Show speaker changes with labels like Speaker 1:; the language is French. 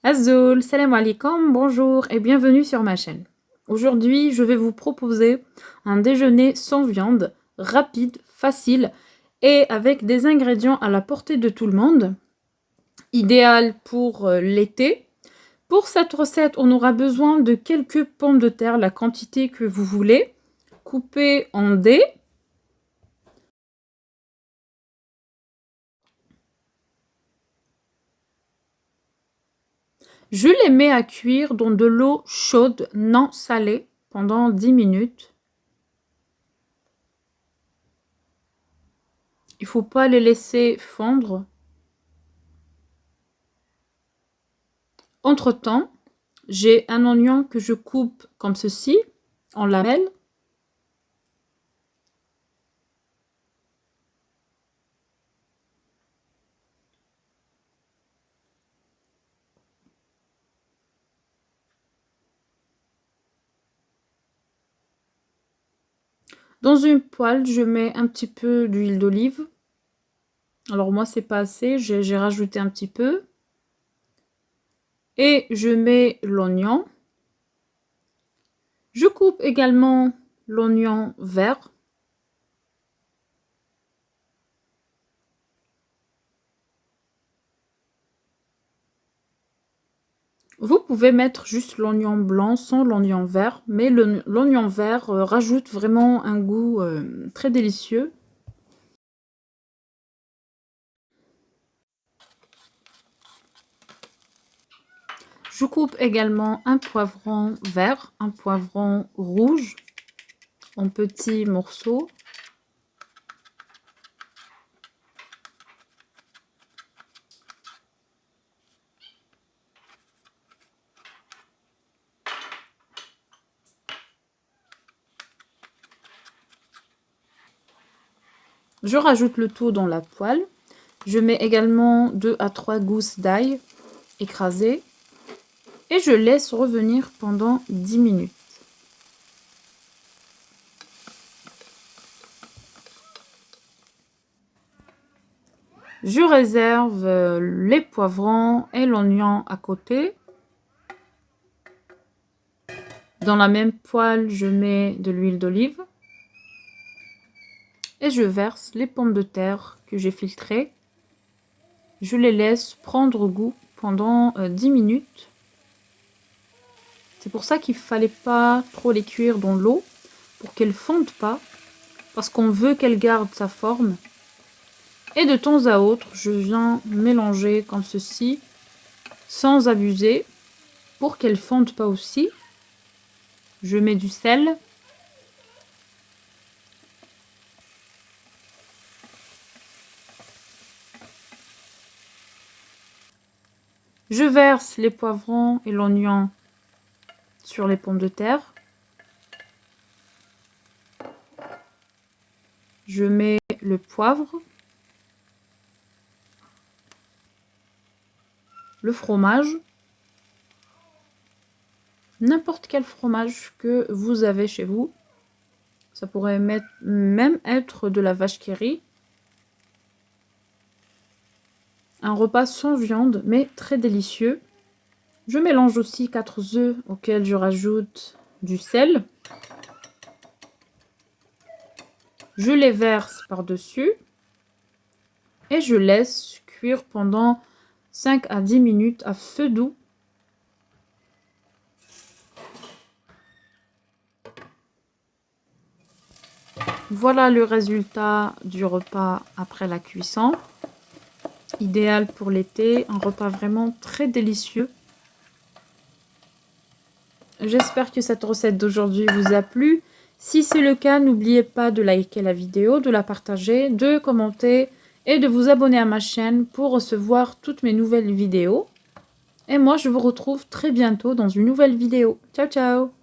Speaker 1: Azul, salam alaikum, bonjour et bienvenue sur ma chaîne. Aujourd'hui, je vais vous proposer un déjeuner sans viande, rapide, facile et avec des ingrédients à la portée de tout le monde. Idéal pour l'été. Pour cette recette, on aura besoin de quelques pommes de terre, la quantité que vous voulez, coupées en dés. Je les mets à cuire dans de l'eau chaude, non salée, pendant 10 minutes. Il ne faut pas les laisser fondre. Entre-temps, j'ai un oignon que je coupe comme ceci, en lamelles. Dans une poêle, je mets un petit peu d'huile d'olive. Alors moi, c'est pas assez, j'ai rajouté un petit peu. Et je mets l'oignon. Je coupe également l'oignon vert. Vous pouvez mettre juste l'oignon blanc sans l'oignon vert, mais l'oignon vert rajoute vraiment un goût très délicieux. Je coupe également un poivron vert, un poivron rouge en petits morceaux. Je rajoute le tout dans la poêle. Je mets également 2 à 3 gousses d'ail écrasées et je laisse revenir pendant 10 minutes. Je réserve les poivrons et l'oignon à côté. Dans la même poêle, je mets de l'huile d'olive et je verse les pommes de terre que j'ai filtrées. Je les laisse prendre goût pendant 10 minutes. C'est pour ça qu'il ne fallait pas trop les cuire dans l'eau pour qu'elles ne fondent pas, parce qu'on veut qu'elles gardent sa forme. Et de temps à autre, je viens mélanger comme ceci, sans abuser, pour qu'elles ne fondent pas aussi. Je mets du sel. Je verse les poivrons et l'oignon sur les pommes de terre. Je mets le poivre, le fromage, n'importe quel fromage que vous avez chez vous. Ça pourrait même être de la vache qui rit. Un repas sans viande, mais très délicieux. Je mélange aussi 4 œufs auxquels je rajoute du sel. Je les verse par-dessus et je laisse cuire pendant 5 à 10 minutes à feu doux. Voilà le résultat du repas après la cuisson. Idéal pour l'été, un repas vraiment très délicieux. J'espère que cette recette d'aujourd'hui vous a plu. Si c'est le cas, n'oubliez pas de liker la vidéo, de la partager, de commenter et de vous abonner à ma chaîne pour recevoir toutes mes nouvelles vidéos. Et moi, je vous retrouve très bientôt dans une nouvelle vidéo. Ciao, ciao!